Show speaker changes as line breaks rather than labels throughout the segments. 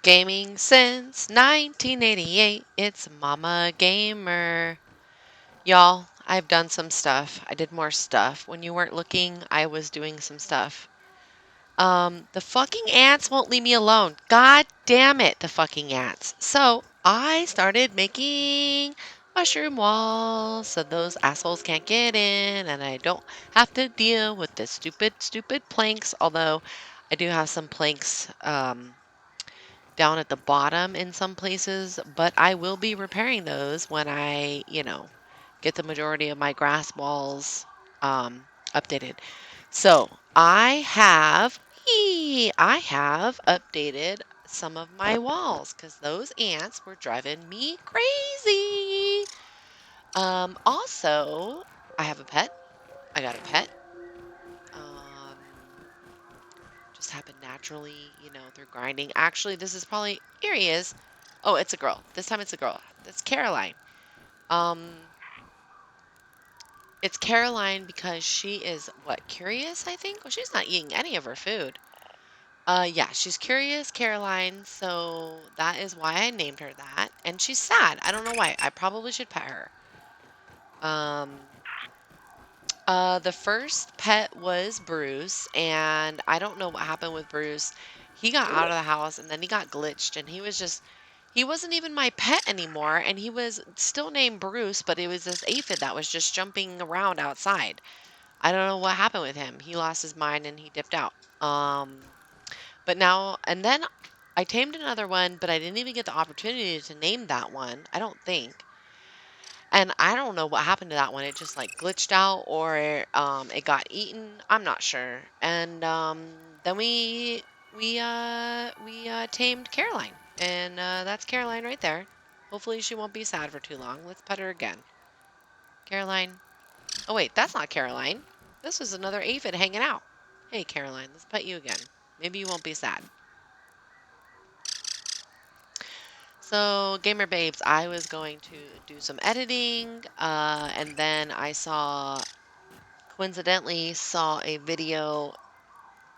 Gaming since 1988, it's Mama Gamer. Y'all, I've done some stuff. I did more stuff. When you weren't looking, I was doing some stuff. The fucking ants won't leave me alone. God damn it, the fucking ants. So I started making mushroom walls so those assholes can't get in and I don't have to deal with the stupid planks, although I do have some planks down at the bottom in some places, but I will be repairing those when I, get the majority of my grass walls updated. So I have updated some of my walls because those ants were driving me crazy. Also, I have a pet. I got a pet. Um, just happened naturally, through grinding. Actually, this is probably here he is. Oh, it's a girl. This time it's a girl. That's Caroline. Um, it's Caroline because she is what, curious, I think? Well, she's not eating any of her food. Yeah, she's curious, Caroline, so that is why I named her that. And she's sad. I don't know why. I probably should pet her. Um, the first pet was Bruce, and I don't know what happened with Bruce. He got out of the house and then he got glitched and he wasn't even my pet anymore and he was still named Bruce, but it was this aphid that was just jumping around outside. I don't know what happened with him. He lost his mind and he dipped out. But now and then I tamed another one, but I didn't even get the opportunity to name that one, I don't think. And I don't know what happened to that one. It just like glitched out or it got eaten. I'm not sure. And then we tamed Caroline, and that's Caroline right there. Hopefully she won't be sad for too long. Let's pet her again. Caroline. Oh wait, that's not Caroline. This is another aphid hanging out. Hey Caroline, let's pet you again. Maybe you won't be sad. So, Gamer Babes, I was going to do some editing, and then coincidentally saw a video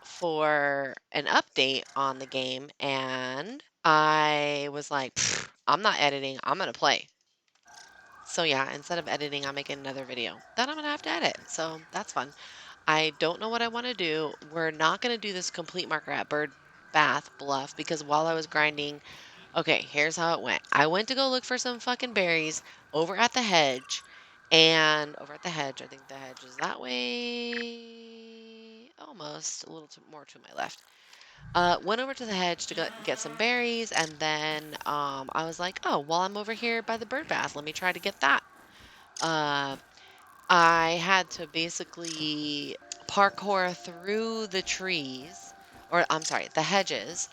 for an update on the game, and I was like, I'm not editing, I'm gonna play. So yeah, instead of editing, I'm making another video that I'm gonna have to edit. So that's fun. I don't know what I want to do. We're not gonna do this complete marker at Bird Bath Bluff because while I was grinding, okay, here's how it went. I went to go look for some fucking berries over at the hedge, and over at the hedge, I think the hedge is that way, almost a little more to my left. Went over to the hedge to get some berries, and then I was like, oh, while I'm over here by the bird bath, let me try to get that. Uh, I had to basically parkour through the trees, or I'm sorry, the hedges,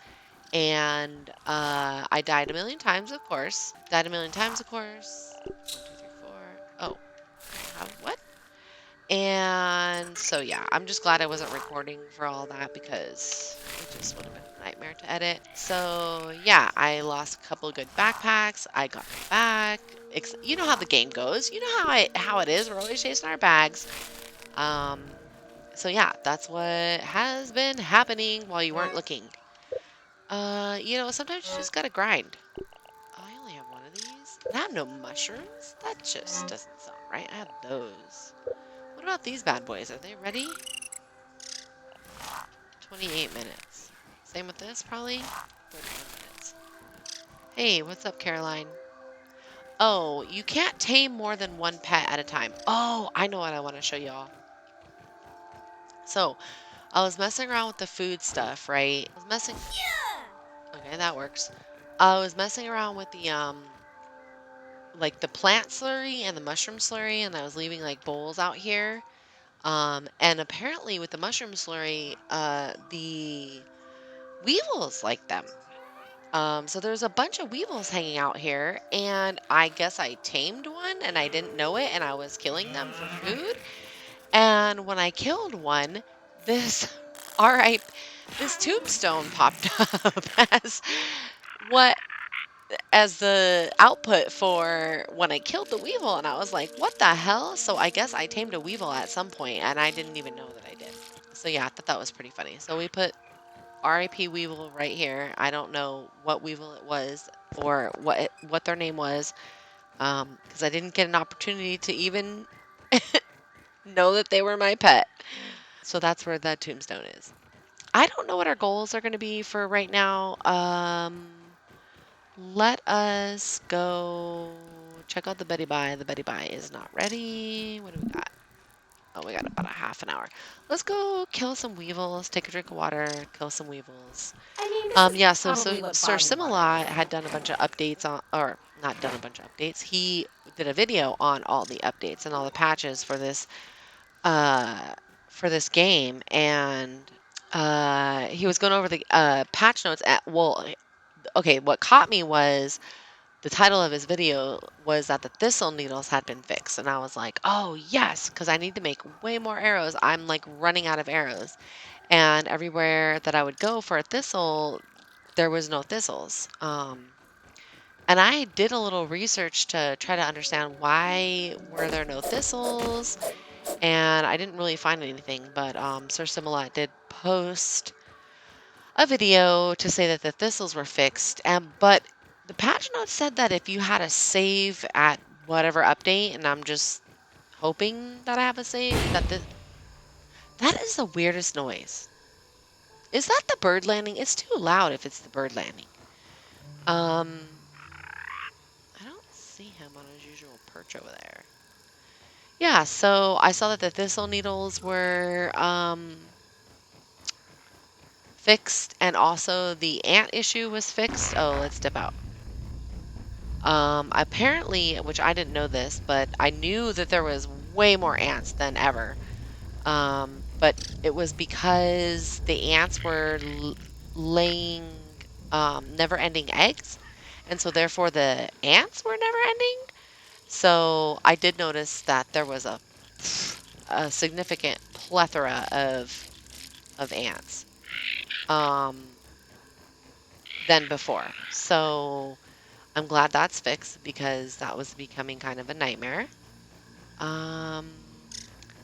and I died a million times, of course. Died a million times, of course. 1, 2, 3, 4. Oh, what? And so yeah, I'm just glad I wasn't recording for all that because it just would have been a nightmare to edit. So yeah, I lost a couple of good backpacks. I got them back. You know how the game goes. You know how it is. We're always chasing our bags. Um, so yeah, that's what has been happening while you weren't looking. Sometimes you just gotta grind. Oh, I only have one of these. And I have no mushrooms? That just doesn't sound right. I have those. What about these bad boys? Are they ready? 28 minutes. Same with this, probably? 31 minutes. Hey, what's up, Caroline? Oh, you can't tame more than one pet at a time. Oh, I know what I want to show y'all. So, I was messing around with the food stuff, right? I was messing... Okay, that works. I was messing around with the, like the plant slurry and the mushroom slurry, and I was leaving like bowls out here. And apparently with the mushroom slurry, the weevils like them. So there's a bunch of weevils hanging out here, and I guess I tamed one and I didn't know it, and I was killing them for food. And when I killed one, this RIP, this tombstone popped up what as the output for when I killed the weevil, and I was like, what the hell? So I guess I tamed a weevil at some point, and I didn't even know that I did. So yeah, I thought that was pretty funny. So we put RIP Weevil right here. I don't know what Weevil it was or what their name was, because I didn't get an opportunity to even know that they were my pet. So that's where the tombstone is. I don't know what our goals are going to be for right now. Let us go check out the Betty Bye. The Betty Bye is not ready. What do we got? Oh, we got about a half an hour. Let's go kill some weevils, take a drink of water, kill some weevils.
I mean, this is
Yeah, so
probably what
Sir
bottled water
Simila
is.
had done a bunch of updates on, or not done a bunch of updates. He did a video on all the updates and all the patches uh, for this game, and he was going over the patch notes. Okay, what caught me was the title of his video was that the thistle needles had been fixed, and I was like, oh yes, because I need to make way more arrows. I'm like running out of arrows, and everywhere that I would go for a thistle, there was no thistles. And I did a little research to try to understand why were there no thistles, and I didn't really find anything. But Sir Similat did post a video to say that the thistles were fixed, and but the patch notes said that if you had a save at whatever update, and I'm just hoping that I have a save, that is the weirdest noise. Is that the bird landing? It's too loud if it's the bird landing. I don't see him on his usual perch over there. Yeah, so I saw that the thistle needles were fixed, and also the ant issue was fixed. Oh, let's dip out. Apparently, which I didn't know this, but I knew that there was way more ants than ever. But it was because the ants were laying never-ending eggs, and so therefore the ants were never-ending. So I did notice that there was a significant plethora of ants than before. So I'm glad that's fixed because that was becoming kind of a nightmare. Um,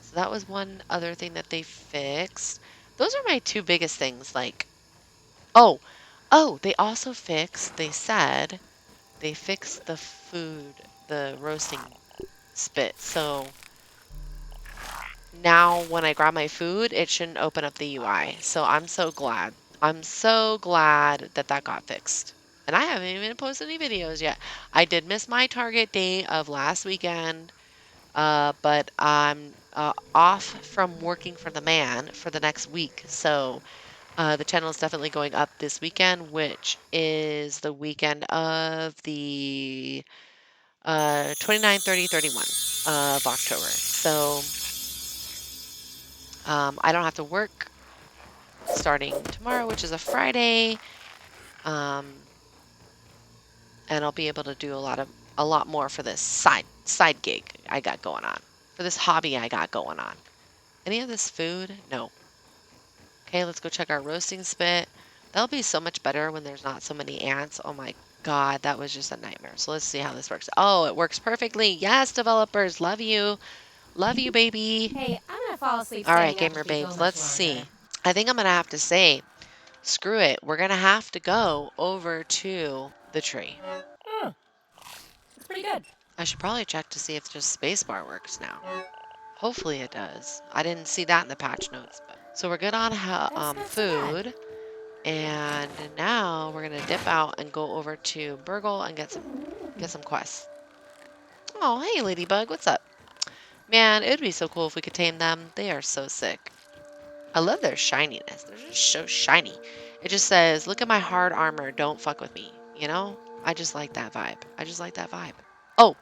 so that was one other thing that they fixed. Those are my two biggest things. Like, oh, they also fixed, they said they fixed the food, the roasting spit. So now when I grab my food, it shouldn't open up the UI. So I'm so glad. I'm so glad that that got fixed. And I haven't even posted any videos yet. I did miss my target date of last weekend, but I'm off from working for the man for the next week. So the channel is definitely going up this weekend, which is the weekend of the 29, 30, 31 of October. So I don't have to work starting tomorrow, which is a Friday, and I'll be able to do a lot more for this side gig I got going on, for this hobby I got going on. Any of this food? No. Okay, let's go check our roasting spit. That'll be so much better when there's not so many ants. Oh my God, that was just a nightmare. So let's see how this works. Oh, it works perfectly. Yes, developers, love you. Love you, baby.
Hey, I'm gonna fall asleep
All right,
standing up
gamer
if we go
babes,
much
let's
longer.
see. I think I'm going to have to say, screw it. We're going to have to go over to the tree.
It's pretty good.
I should probably check to see if just spacebar works now. Hopefully it does. I didn't see that in the patch notes. So we're good on
That's not so bad.
food. And now we're going to dip out and go over to Burgle and get some quests. Oh, hey, Ladybug. What's up? Man, it would be so cool if we could tame them. They are so sick. I love their shininess. They're just so shiny. It just says, look at my hard armor. Don't fuck with me. You know? I just like that vibe. I just like that vibe. Oh,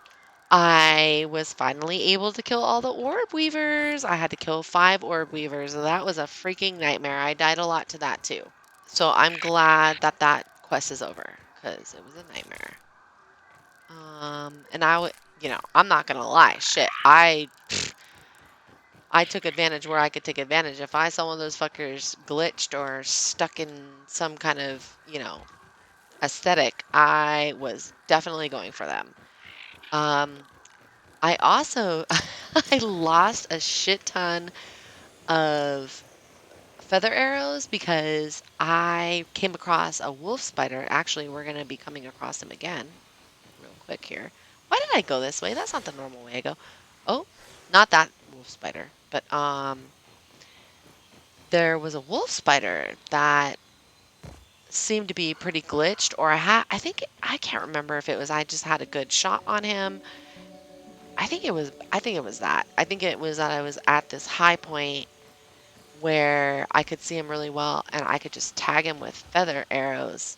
I was finally able to kill all the orb weavers. I had to kill 5 orb weavers. That was a freaking nightmare. I died a lot to that too. So I'm glad that that quest is over because it was a nightmare. And I'm not gonna lie. Shit, I took advantage where I could take advantage. If I saw one of those fuckers glitched or stuck in some kind of, aesthetic, I was definitely going for them. I also I lost a shit ton of feather arrows because I came across a wolf spider. Actually, we're going to be coming across him again real quick here. Why did I go this way? That's not the normal way I go. Oh, not that wolf spider, but there was a wolf spider that seemed to be pretty glitched, or I think I can't remember if it was I just had a good shot on him. I think it was that. I think it was that I was at this high point where I could see him really well and I could just tag him with feather arrows.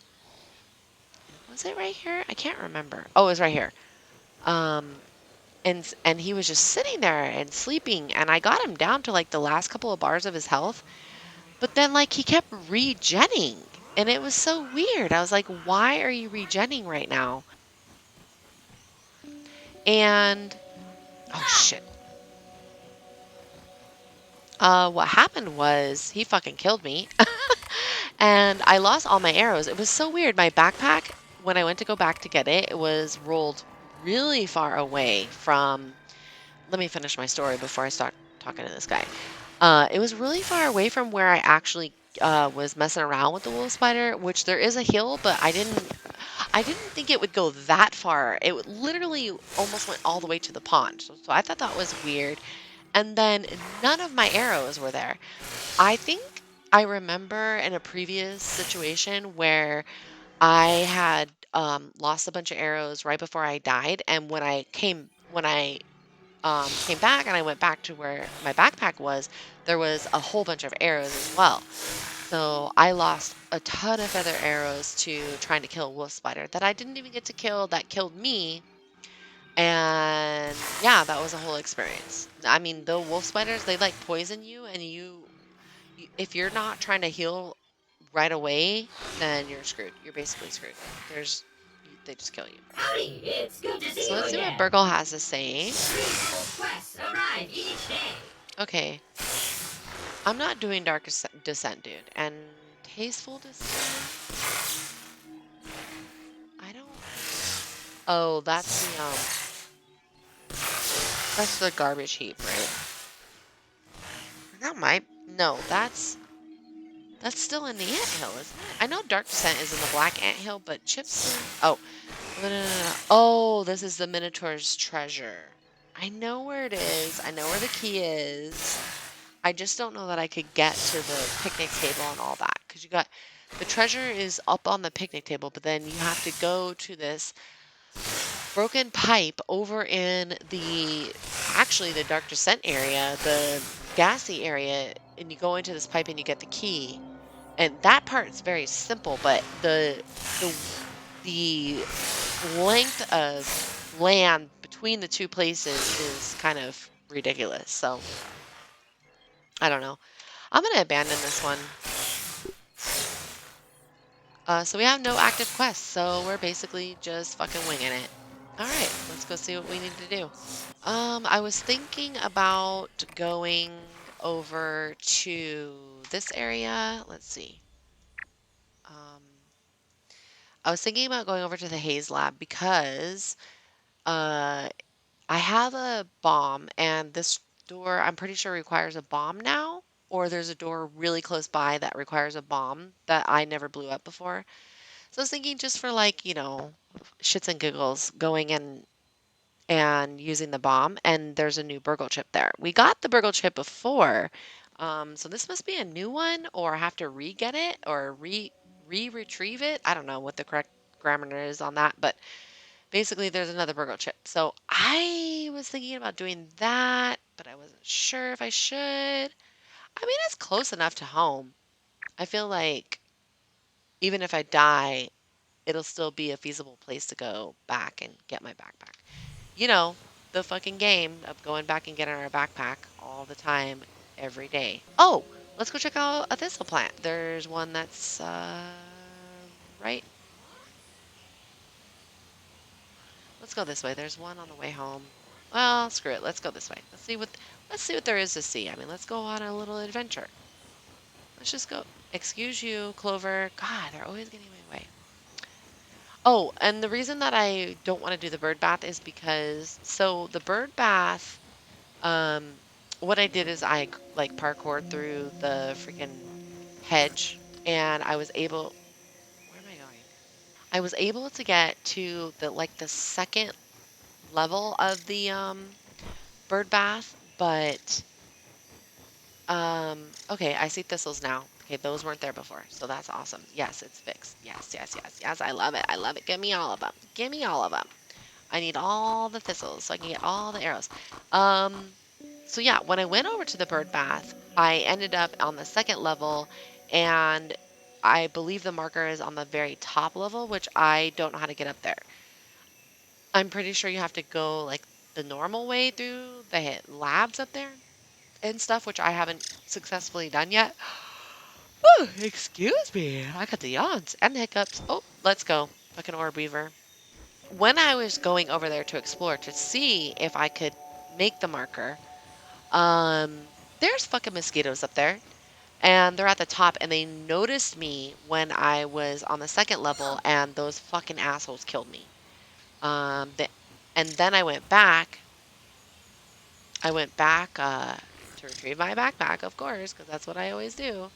Was it right here? I can't remember. Oh, it was right here. Um, and he was just sitting there and sleeping, and I got him down to like the last couple of bars of his health, but then like he kept regenning, and it was so weird. I was like, why are you regenning right now? And oh shit. What happened was he fucking killed me. And I lost all my arrows. It was so weird. My backpack, when I went to go back to get it, it was rolled really far away from. Let me finish my story before I start talking to this guy. It was really far away from where I actually was messing around with the wolf spider, which there is a hill, but I didn't think it would go that far. It literally almost went all the way to the pond. So I thought that was weird. And then none of my arrows were there. I think I remember in a previous situation where I had lost a bunch of arrows right before I died, and when I came back and I went back to where my backpack was, there was a whole bunch of arrows as well. So I lost a ton of feather arrows to trying to kill a wolf spider that I didn't even get to kill. That killed me. And yeah, that was a whole experience. I mean, the wolf spiders, they like poison you, and if you're not trying to heal right away, then you're screwed. You're basically screwed. They just kill you.
Howdy, it's good to see
So
you
let's see what
again.
Burgle has to say.
New quests arrive each day.
Okay, I'm not doing Dark Descent, dude. And Tasteful Descent, I don't. Oh, that's the garbage heap, right? That might. No, that's still in the anthill, isn't it? I know Dark Descent is in the Black Anthill, but Chips. Oh, no, no, no, no. Oh, this is the Minotaur's treasure. I know where it is. I know where the key is. I just don't know that I could get to the picnic table and all that. Because the treasure is up on the picnic table, but then you have to go to this broken pipe over in actually the Dark Descent area, the gassy area, and you go into this pipe and you get the key. And that part's very simple, but the the length of land between the two places is kind of ridiculous. So I don't know. I'm gonna abandon this one. So we have no active quests, so we're basically just fucking winging it. All right, let's go see what we need to do. I was thinking about going over to this area. Let's see. Um, I was thinking about going over to the Haze Lab because uh, I have a bomb, and this door I'm pretty sure requires a bomb now, or there's a door really close by that requires a bomb that I never blew up before. So I was thinking just for like, shits and giggles, going in and using the bomb, and there's a new Burgle chip there. We got the Burgle chip before, so this must be a new one, or I have to re-get it or retrieve it. I don't know what the correct grammar is on that, but basically there's another Burgle chip. So I was thinking about doing that, but I wasn't sure if I should. I mean, it's close enough to home. I feel like even if I die, it'll still be a feasible place to go back and get my backpack. You know, the fucking game of going back and getting our backpack all the time, every day. Oh, let's go check out a thistle plant. There's one that's right. Let's go this way. There's one on the way home. Well, screw it. Let's go this way. Let's see what there is to see. I mean, let's go on a little adventure. Let's just go. Excuse you, Clover. God, they're always getting in my way. Oh, and the reason that I don't want to do the bird bath is because so the bird bath, what I did is I like parkoured through the freaking hedge, and I was able. Where am I going? I was able to get to the second level of the bird bath, but okay, I see thistles now. Okay, those weren't there before, so that's awesome. Yes, it's fixed. Yes, yes, yes, yes. I love it. I love it. Give me all of them. Give me all of them. I need all the thistles so I can get all the arrows. Um, so yeah, when I went over to the bird bath, I ended up on the second level, and I believe the marker is on the very top level, which I don't know how to get up there. I'm pretty sure you have to go like the normal way through the labs up there and stuff, which I haven't successfully done yet. Oh, excuse me. I got the yawns and the hiccups. Oh, let's go. Fucking orb weaver. When I was going over there to explore to see if I could make the marker, there's fucking mosquitoes up there. And they're at the top, and they noticed me when I was on the second level, and those fucking assholes killed me. The, and then I went back. I went back to retrieve my backpack, of course, because that's what I always do.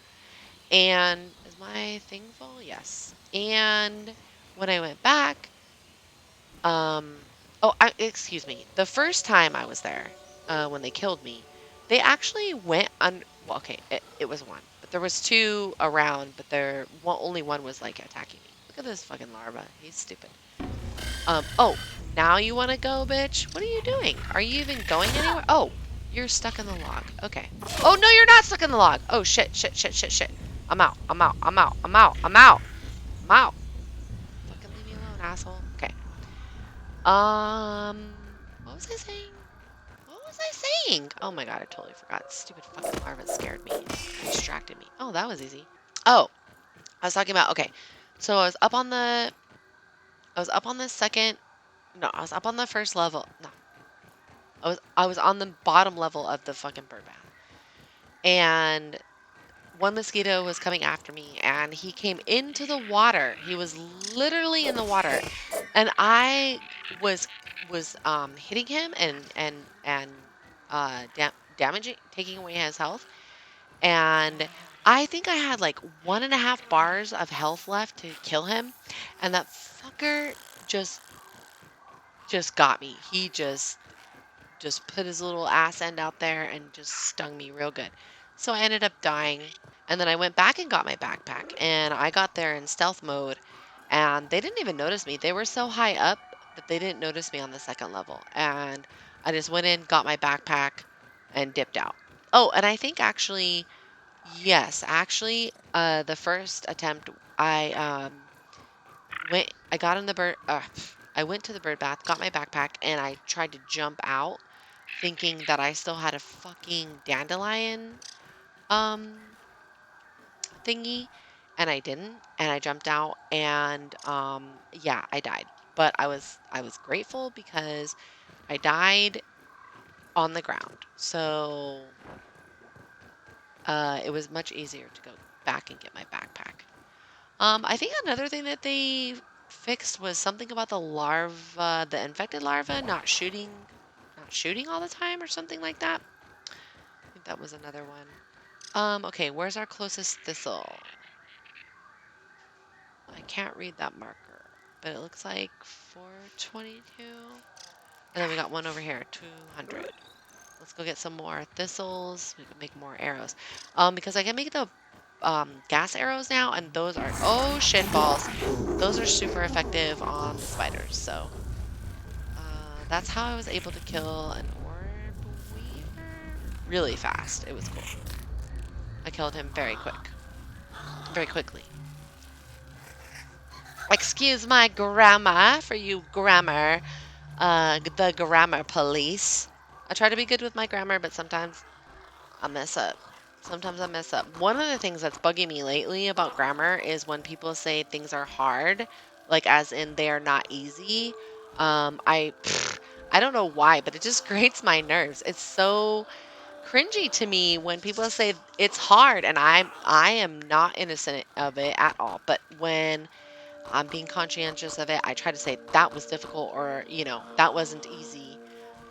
And is my thing full? Yes. And when I went back, excuse me. The first time I was there, when they killed me, they actually went on. Well, okay, it was one, but there was two around, but only one was like attacking me. Look at this fucking larva. He's stupid. Oh, now you want to go, bitch? What are you doing? Are you even going anywhere? Oh, you're stuck in the log. Okay. Oh, no, you're not stuck in the log. Oh, shit, shit, shit, shit, shit. I'm out. I'm out. I'm out. I'm out. I'm out. I'm out. Fucking leave me alone, asshole. Okay. What was I saying? What was I saying? Oh my god, I totally forgot. Stupid fucking larva scared me. Distracted me. Oh, that was easy. Oh, I was talking about, okay. So I was up on the second, no, I was up on the first level. No, I was on the bottom level of the fucking bird bath. And one mosquito was coming after me, and he came into the water. He was literally in the water, and I was hitting him and damaging, taking away his health. And I think I had like 1.5 bars of health left to kill him, and that fucker just just got me. He just put his little ass end out there and just stung me real good. So I ended up dying. And then I went back and got my backpack. And I got there in stealth mode. And they didn't even notice me. They were so high up that they didn't notice me on the second level. And I just went in, got my backpack, and dipped out. Oh, and I think actually, yes, actually, the first attempt, I got in the bird, I went to the bird bath, got my backpack, and I tried to jump out thinking that I still had a fucking dandelion um thingy, and I didn't, and I jumped out, and yeah, I died. But I was grateful because I died on the ground. So it was much easier to go back and get my backpack. I think another thing that they fixed was something about the larva, the infected larva not shooting all the time or something like that. I think that was another one. Okay, where's our closest thistle? I can't read that marker, but it looks like 422. And then we got one over here, 200. Let's go get some more thistles. We can make more arrows. Because I can make the gas arrows now, and those are, oh shit balls. Those are super effective on the spiders. So that's how I was able to kill an orb weaver really fast. It was cool. I killed him very quickly. Excuse my grammar for you the grammar police. I try to be good with my grammar, but sometimes I mess up. Sometimes I mess up. One of the things that's bugging me lately about grammar is when people say things are hard, like as in they are not easy. I don't know why, but it just grates my nerves. It's so cringy to me when people say it's hard, and I am not innocent of it at all. But when I'm being conscientious of it, I try to say that was difficult, or that wasn't easy.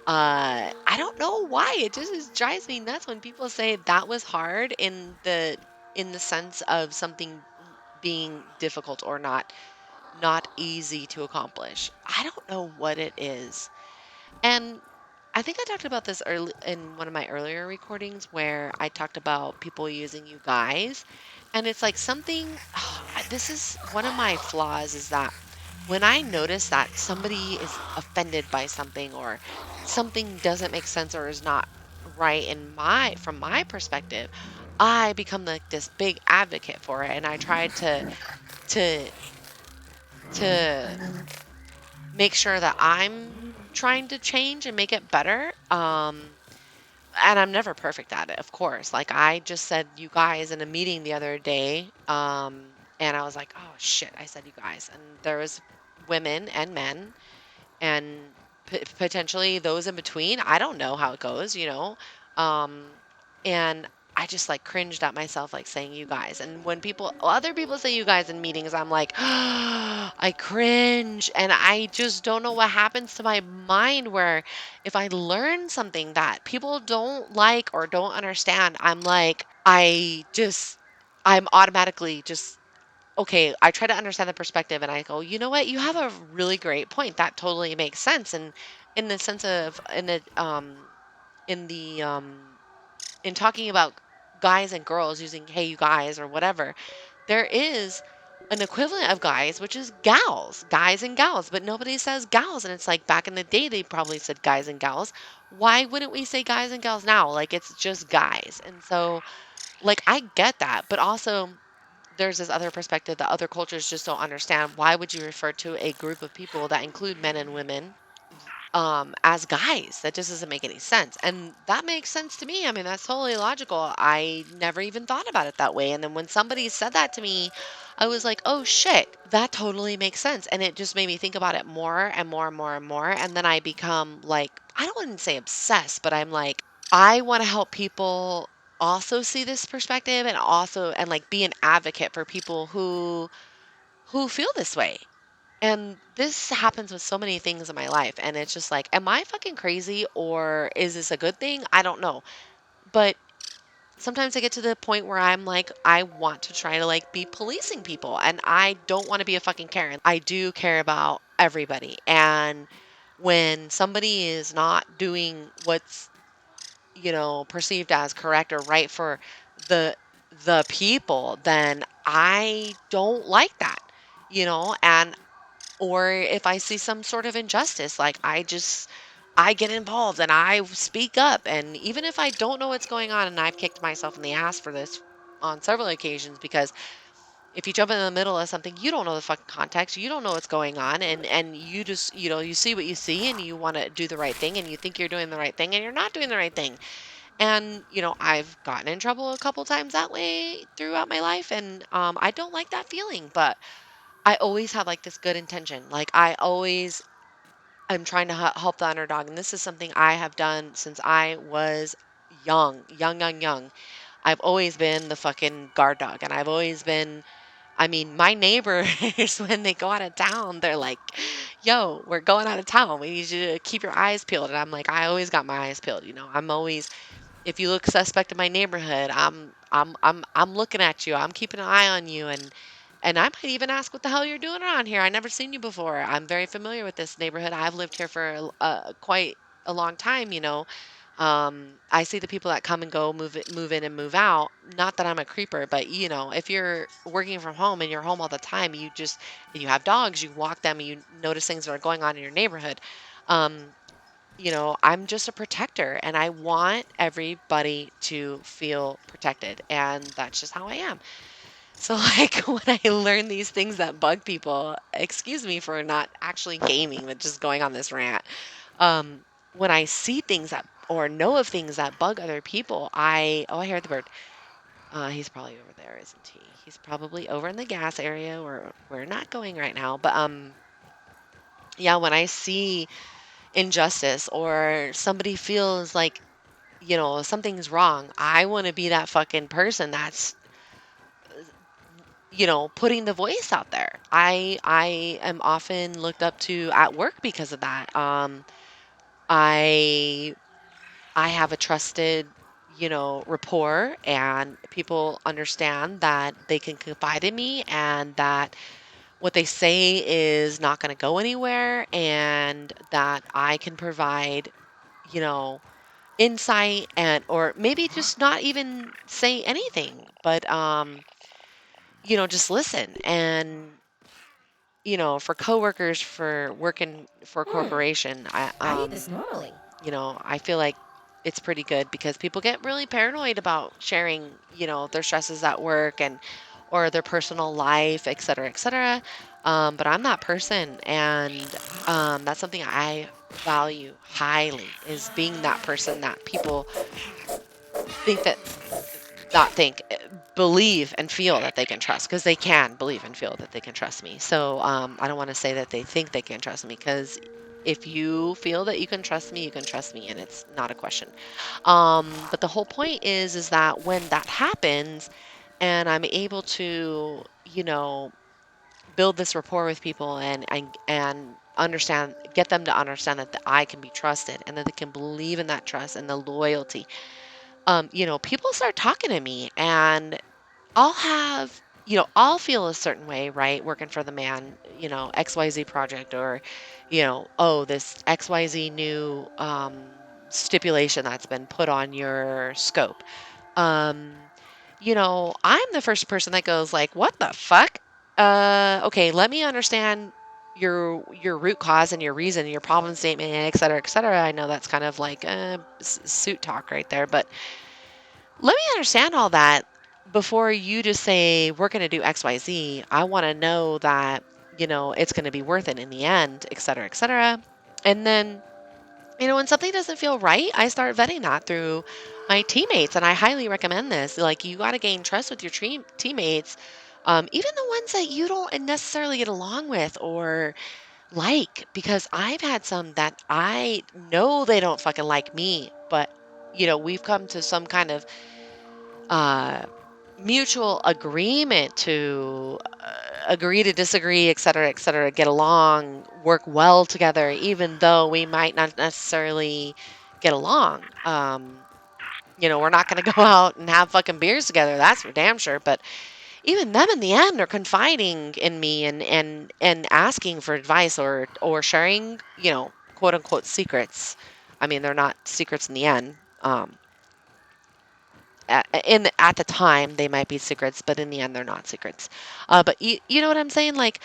I don't know why. It just drives me nuts when people say that was hard in the in the sense of something being difficult or not easy to accomplish. I don't know what it is. And I think I talked about this early in one of my earlier recordings where I talked about people using you guys. And it's like something, this is one of my flaws is that when I notice that somebody is offended by something or something doesn't make sense or is not right from my perspective, I become like this big advocate for it. And I try to, to make sure that I'm trying to change and make it better. And I'm never perfect at it, of course. Like I just said you guys in a meeting the other day, and I was like, "Oh shit," I said you guys. And there was women and men and potentially those in between. I don't know how it goes. Um, and I just like cringed at myself, like saying you guys. And when other people say you guys in meetings, I'm like, I cringe. And I just don't know what happens to my mind where if I learn something that people don't like or don't understand, I'm like, I'm automatically just okay, I try to understand the perspective and I go, you know what? You have a really great point. That totally makes sense. And in the sense of in the in talking about guys and girls using hey you guys or whatever, there is an equivalent of guys, which is gals, guys and gals, but nobody says gals. And it's like back in the day they probably said guys and gals. Why wouldn't we say guys and gals now? Like it's just guys. And so like I get that, but also there's this other perspective that other cultures just don't understand. Why would you refer to a group of people that include men and women as guys? That just doesn't make any sense. And that makes sense to me. I mean, that's totally logical. I never even thought about it that way. And then when somebody said that to me, I was like, oh shit, that totally makes sense. And it just made me think about it more and more and more and more. And then I become like, I don't want to say obsessed, but I'm like, I want to help people also see this perspective and also and like be an advocate for people who feel this way. And this happens with so many things in my life and it's just like am I fucking crazy or is this a good thing? I don't know. But sometimes I get to the point where I'm like I want to try to like be policing people and I don't want to be a fucking Karen. I do care about everybody. And when somebody is not doing what's perceived as correct or right for the the people, then I don't like that. And or if I see some sort of injustice, like I get involved and I speak up. And even if I don't know what's going on, and I've kicked myself in the ass for this on several occasions, because if you jump in the middle of something, you don't know the fucking context, you don't know what's going on, and you just you see what you see and you want to do the right thing and you think you're doing the right thing and you're not doing the right thing. And, I've gotten in trouble a couple times that way throughout my life. And I don't like that feeling, but I always have like this good intention. Like I'm trying to help the underdog. And this is something I have done since I was young, young, young, young. I've always been the fucking guard dog. And I've always been, I mean, my neighbors, when they go out of town, they're like, yo, we're going out of town. We need you to keep your eyes peeled. And I'm like, I always got my eyes peeled. I'm always if you look suspect in my neighborhood, I'm looking at you. I'm keeping an eye on you and I might even ask what the hell you're doing around here. I never seen you before. I'm very familiar with this neighborhood. I've lived here for quite a long time. I see the people that come and go, move in and move out. Not that I'm a creeper, but if you're working from home and you're home all the time, and you have dogs, you walk them, and you notice things that are going on in your neighborhood. Um, I'm just a protector and I want everybody to feel protected. And that's just how I am. So, like, when I learn these things that bug people, excuse me for not actually gaming, but just going on this rant. Um, when I see things or know of things that bug other people, I hear the bird. He's probably over there, isn't he? He's probably over in the gas area where we're not going right now. But, yeah, when I see injustice or somebody feels like something's wrong. I want to be that fucking person that's, putting the voice out there. I am often looked up to at work because of that. I I have a trusted, rapport, and people understand that they can confide in me and that what they say is not going to go anywhere, and that I can provide, you know, insight, and or maybe just not even say anything, but just listen. And for coworkers, for working for a
Hmm.
corporation,
I eat this normally.
I feel like it's pretty good because people get really paranoid about sharing, their stresses at work and or their personal life, et cetera, et cetera. But I'm that person, and that's something I value highly, is being that person that people think that not think believe and feel that they can trust, because they can believe and feel that they can trust me. So I don't want to say that they think they can trust me, because if you feel that you can trust me, you can trust me, and it's not a question. But the whole point is that when that happens and I'm able to, build this rapport with people, and understand, get them to understand that I can be trusted, and that they can believe in that trust and the loyalty. People start talking to me, and I'll feel a certain way, right? Working for the man, XYZ project, or, oh, this XYZ new stipulation that's been put on your scope. Um, I'm the first person that goes like, "What the fuck?" Okay, let me understand your root cause and your reason, your problem statement, et cetera, et cetera. I know that's kind of like suit talk right there, but let me understand all that before you just say, we're going to do XYZ. I want to know that, it's going to be worth it in the end, et cetera, et cetera. And then, when something doesn't feel right, I start vetting that through my teammates. And I highly recommend this. Like, you got to gain trust with your teammates, even the ones that you don't necessarily get along with or like, because I've had some that I know they don't fucking like me, but, we've come to some kind of uh, mutual agreement to agree to disagree, et cetera, get along, work well together, even though we might not necessarily get along. We're not going to go out and have fucking beers together. That's for damn sure. But even them in the end are confiding in me, and asking for advice, or sharing, quote unquote secrets. I mean, they're not secrets in the end. At the time they might be secrets, but in the end they're not secrets. But you know what I'm saying? Like,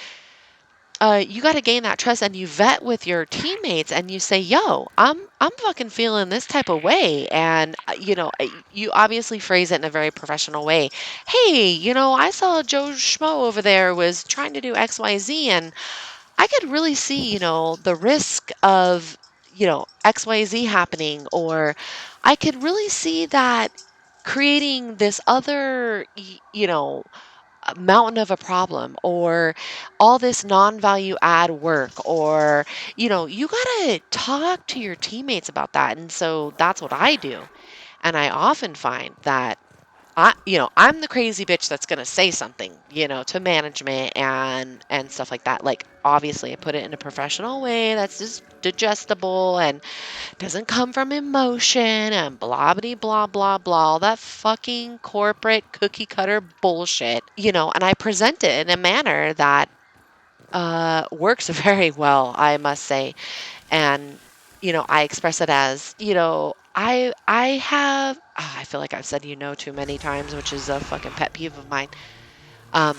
you got to gain that trust, and you vet with your teammates, and you say, "Yo, I'm fucking feeling this type of way," and you obviously phrase it in a very professional way. Hey, I saw Joe Schmo over there was trying to do X, Y, Z, and I could really see, the risk of, XYZ happening, or I could really see that creating this other, a mountain of a problem, or all this non-value add work, or, you gotta talk to your teammates about that. And so that's what I do. And I often find that I'm the crazy bitch that's gonna say something, to management and stuff like that. Like, obviously, I put it in a professional way that's just digestible and doesn't come from emotion and blah blah blah blah blah, all that fucking corporate cookie cutter bullshit. And I present it in a manner that works very well, I must say. And I express it as, I have I feel like I've said too many times, which is a fucking pet peeve of mine. um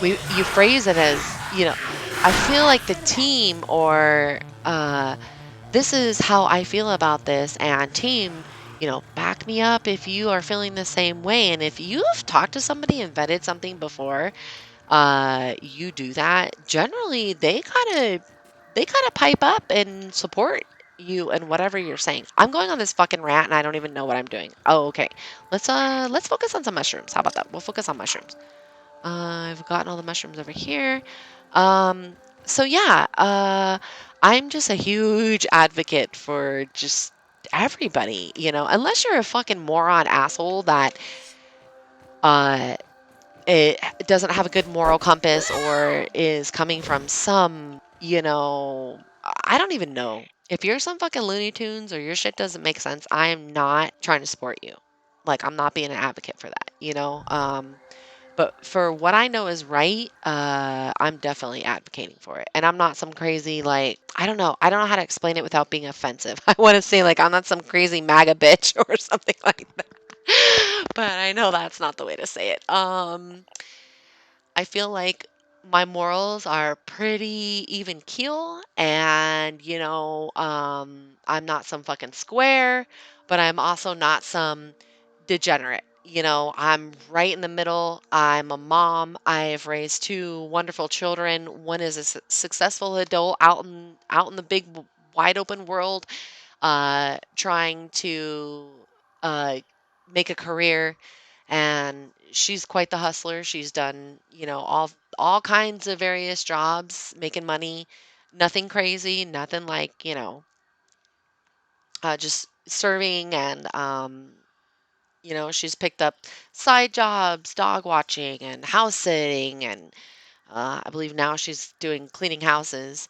you phrase it as, I feel like the team, or this is how I feel about this, and team, back me up if you are feeling the same way. And if you've talked to somebody and vetted something before, you do that, generally they kind of pipe up and support you and whatever you're saying. I'm going on this fucking rant and I don't even know what I'm doing. Oh, okay. Let's focus on some mushrooms. How about that? We'll focus on mushrooms. I've gotten all the mushrooms over here. Um, so yeah, I'm just a huge advocate for just everybody, unless you're a fucking moron asshole that uh it doesn't have a good moral compass, or is coming from some, I don't even know If you're some fucking Looney Tunes or your shit doesn't make sense, I am not trying to support you. Like, I'm not being an advocate for that, you know? But for what I know is right, I'm definitely advocating for it. And I'm not some crazy, like, I don't know. I don't know how to explain it without being offensive. I want to say, like, I'm not some crazy MAGA bitch or something like that. But I know that's not the way to say it. I feel like my morals are pretty even keel, and I'm not some fucking square, but I'm also not some degenerate. I'm right in the middle. I'm a mom. I've raised two wonderful children. One is a successful adult out in the big wide open world, trying to uh, make a career, and she's quite the hustler. She's done, all kinds of various jobs, making money. Nothing crazy, nothing like, just serving, and she's picked up side jobs, dog watching and house sitting, and I believe now she's doing cleaning houses.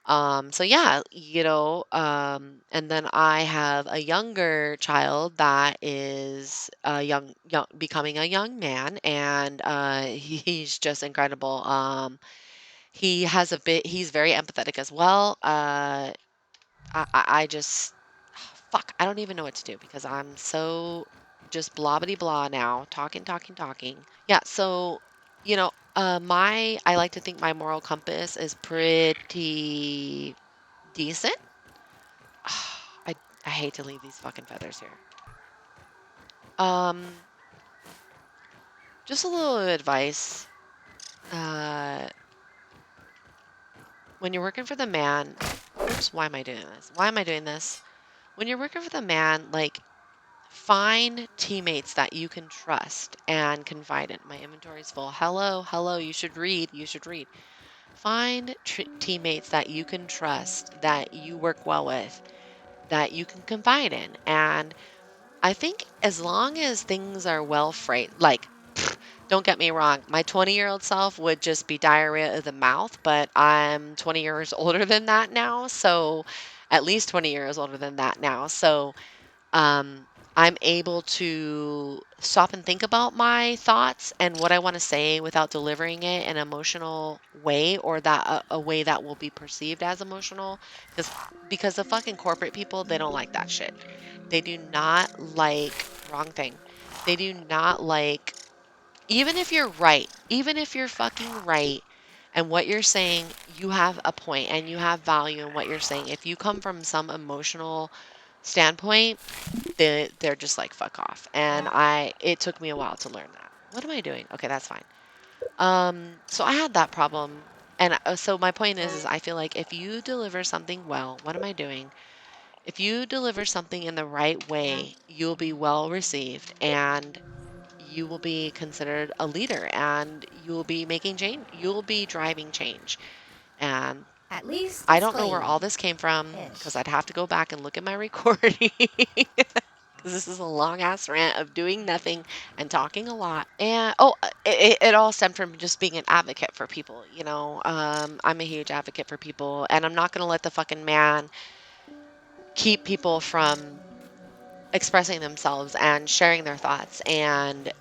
So yeah, and then I have a younger child that is becoming a young man, and he's just incredible. He's very empathetic as well. I just, fuck, I don't even know what to do because I'm so just blah blah blah now, talking, talking, talking. Yeah, so, I like to think my moral compass is pretty decent. I I hate to leave these fucking feathers here. Um, just a little advice. Uh, when you're working for the man, oops, why am I doing this? Why am I doing this? When you're working for the man, like, find teammates that you can trust and confide in. My inventory is full. Hello, hello, you should read. You should read. Find teammates that you can trust, that you work well with, that you can confide in. And I think as long as things are well phrased, like, don't get me wrong, my 20-year-old self would just be diarrhea of the mouth, but I'm 20 years older than that now. So, at least 20 years older than that now. So, um, I'm able to stop and think about my thoughts and what I want to say without delivering it in an emotional way, or that a way that will be perceived as emotional. Because the fucking corporate people, they don't like that shit. They do not like, wrong thing. They do not like, even if you're right, even if you're fucking right, and what you're saying, you have a point and you have value in what you're saying. If you come from some emotional standpoint, they're just like, fuck off. And it took me a while to learn that. What am I doing? Okay, that's fine. So I had that problem. And so my point is I feel like if you deliver something well, what am I doing? If you deliver something in the right way, you'll be well received, and you will be considered a leader, and you will be making change. You will be driving change. And
At least
I
it's
don't know where
clean.
all this came from because
Ish.
I'd have to go back and look at my recording. Because this is a long ass rant of doing nothing and talking a lot. And it all stemmed from just being an advocate for people. I'm a huge advocate for people, and I'm not going to let the fucking man keep people from expressing themselves and sharing their thoughts, and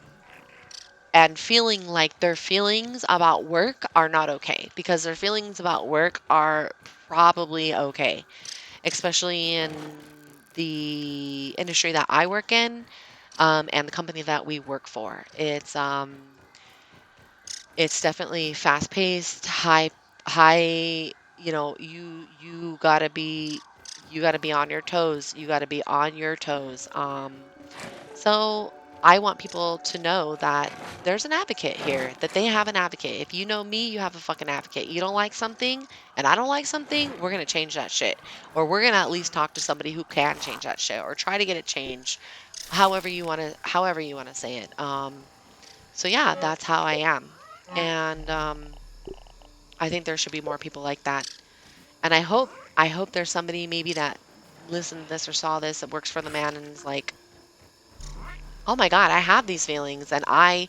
feeling like their feelings about work are not okay, because their feelings about work are probably okay, especially in the industry that I work in, and the company that we work for. It's definitely fast paced, high. You gotta be on your toes. You gotta be on your toes. So I want people to know that there's an advocate here, that they have an advocate. If you know me, you have a fucking advocate. You don't like something and I don't like something, we're going to change that shit. Or we're going to at least talk to somebody who can change that shit, or try to get it changed, however you want to say it. So yeah, that's how I am. And I think there should be more people like that. And I hope there's somebody maybe that listened to this or saw this that works for the man and is like, "Oh my God, I have these feelings, and I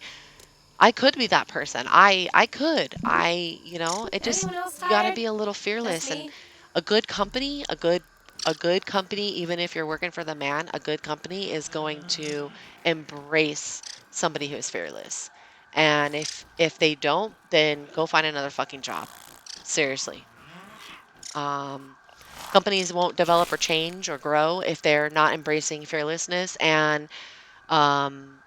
could be that person. I could. It just,
Anyone else
you got to
tired?
be a little
Just
fearless, and
me?
a good company, a good a good company, even if you're working for the man, a good company is going to embrace somebody who is fearless. And if they don't, then go find another fucking job. Seriously. Um, Companies won't develop or change or grow if they're not embracing fearlessness and um,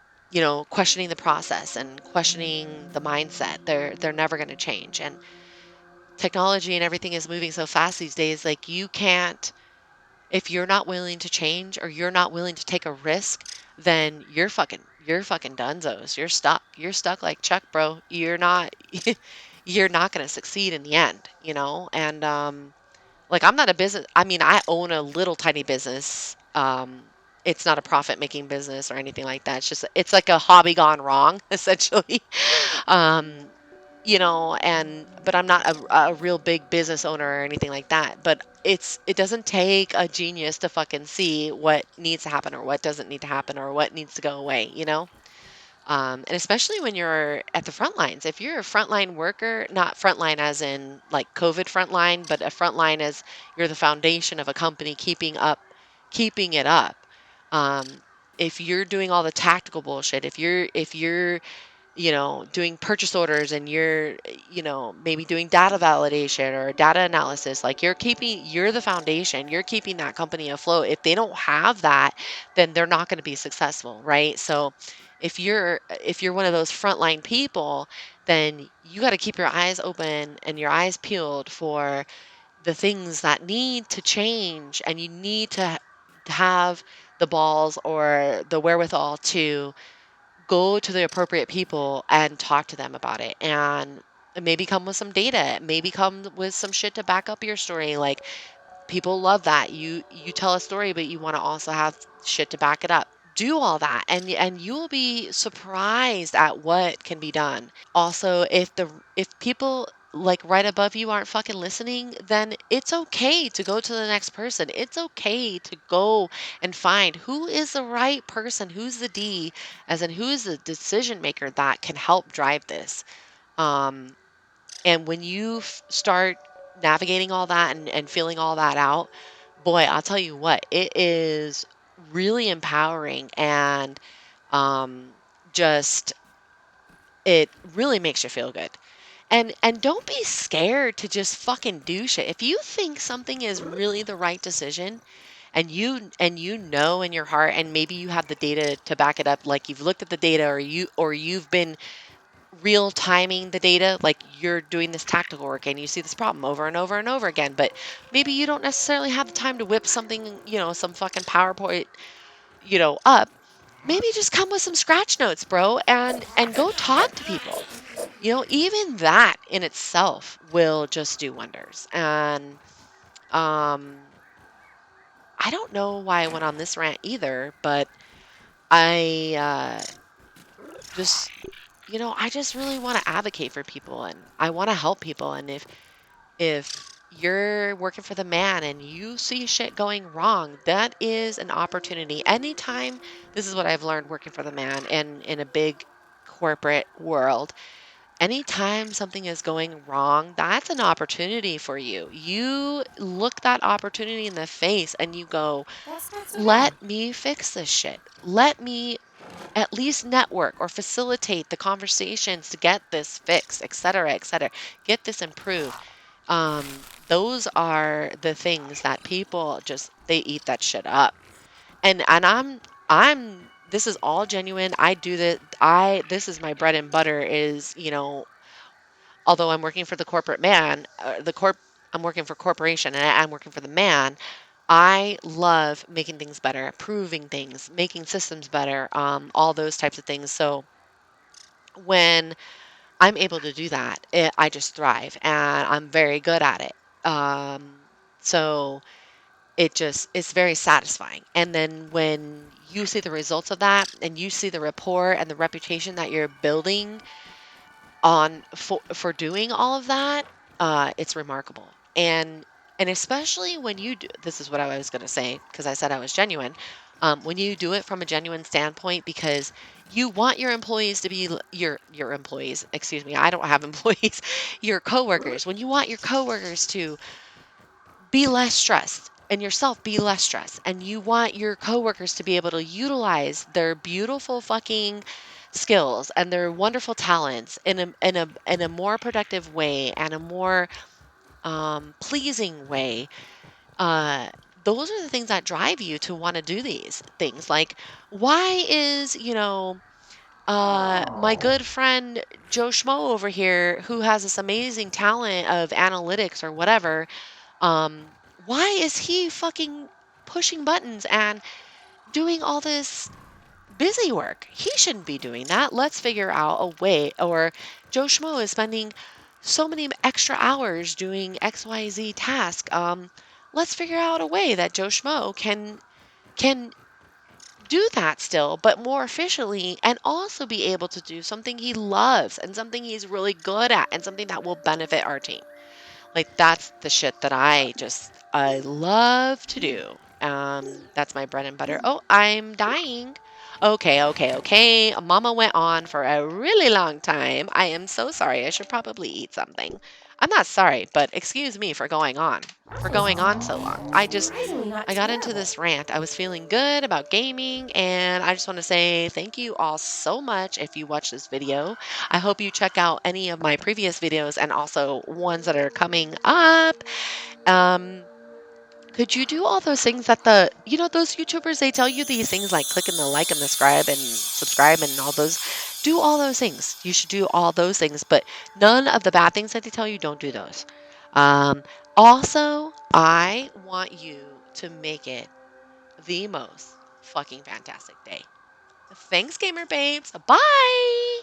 questioning the process and questioning the mindset. They're never going to change. And technology and everything is moving so fast these days. Like you can't, if you're not willing to change or you're not willing to take a risk, then you're fucking dunzos. You're stuck. You're stuck like Chuck, bro. You're not you're not going to succeed in the end, And like I'm not a business. I mean, I own a little tiny business. It's not a profit making business or anything like that. It's like a hobby gone wrong, essentially. um, and but I'm not a real big business owner or anything like that. But it doesn't take a genius to fucking see what needs to happen or what doesn't need to happen or what needs to go away. And especially when you're at the front lines, if you're a frontline worker, not frontline as in like COVID frontline, but a frontline as you're the foundation of a company keeping it up. Um, if you're doing all the tactical bullshit, if you're doing purchase orders and you're, maybe doing data validation or data analysis, like you're the foundation, you're keeping that company afloat. If they don't have that, then they're not going to be successful, right? So if you're one of those frontline people, then you got to keep your eyes open and your eyes peeled for the things that need to change, and you need to have the balls or the wherewithal to go to the appropriate people and talk to them about it, and maybe come with some data, maybe come with some shit to back up your story. Like people love that you tell a story, but you want to also have shit to back it up. Do all that, and you will be surprised at what can be done. Also, if people like right above you aren't fucking listening, then it's okay to go to the next person. It's okay to go and find who is the right person, who's the D, as in who is the decision maker that can help drive this. Um, and when you start navigating all that and feeling all that out, boy, I'll tell you what, it is really empowering and um, just it really makes you feel good. And don't be scared to just fucking do shit. If you think something is really the right decision and you know in your heart and maybe you have the data to back it up, like you've looked at the data or you've been real timing the data, like you're doing this tactical work and you see this problem over and over and over again, but maybe you don't necessarily have the time to whip something, some fucking PowerPoint, up. Maybe just come with some scratch notes, bro, and go talk to people. Even that in itself will just do wonders. And um I don't know why I went on this rant either, but I just I just really want to advocate for people and I want to help people. And if you're working for the man and you see shit going wrong, that is an opportunity. Anytime, this is what I've learned working for the man and in a big corporate world. Anytime something is going wrong, that's an opportunity for you. You look that opportunity in the face and you go,
That's not so bad.
let me fix this shit. Let me at least network or facilitate the conversations to get this fixed, et cetera, et cetera. Get this improved. Those are the things that people just they eat that shit up. And I'm this is all genuine. I do that. This is my bread and butter is, although I'm working for the corporate man, I'm working for corporation and I'm working for the man. I love making things better, improving things, making systems better, all those types of things. So when I'm able to do that, I just thrive and I'm very good at it. So it's very satisfying. And then when you see the results of that and you see the rapport and the reputation that you're building on for doing all of that, it's remarkable. And especially when you do, this is what I was going to say because I said I was genuine. When you do it from a genuine standpoint, because you want your employees to be your employees. Excuse me, I don't have employees. Your coworkers. When you want your coworkers to be less stressed, and yourself be less stressed, and you want your coworkers to be able to utilize their beautiful fucking skills and their wonderful talents in a more productive way and a more pleasing way, uh, those are the things that drive you to want to do these things. Like, why is, my good friend Joe Schmo over here, who has this amazing talent of analytics or whatever, why is he fucking pushing buttons and doing all this busy work? He shouldn't be doing that. Let's figure out a way. Or Joe Schmo is spending so many extra hours doing XYZ task. Let's figure out a way that Joe Schmo can do that still, but more efficiently, and also be able to do something he loves and something he's really good at and something that will benefit our team. Like, that's the shit that I love to do. That's my bread and butter. Oh, I'm dying. Okay, okay, okay. Mama went on for a really long time. I am so sorry. I should probably eat something. I'm not sorry, but excuse me for going on. For going on so long.
Surprisingly not
I got into
terrible.
this rant. I was feeling good about gaming, and I just want to say thank you all so much if you watch this video. I hope you check out any of my previous videos and also ones that are coming up. Um, could you do all those things that those YouTubers, they tell you these things like clicking the like and the subscribe and all those. Do all those things. You should do all those things, but none of the bad things that they tell you, don't do those. Um, Also, I want you to make it the most fucking fantastic day. Thanks, gamer babes. Bye.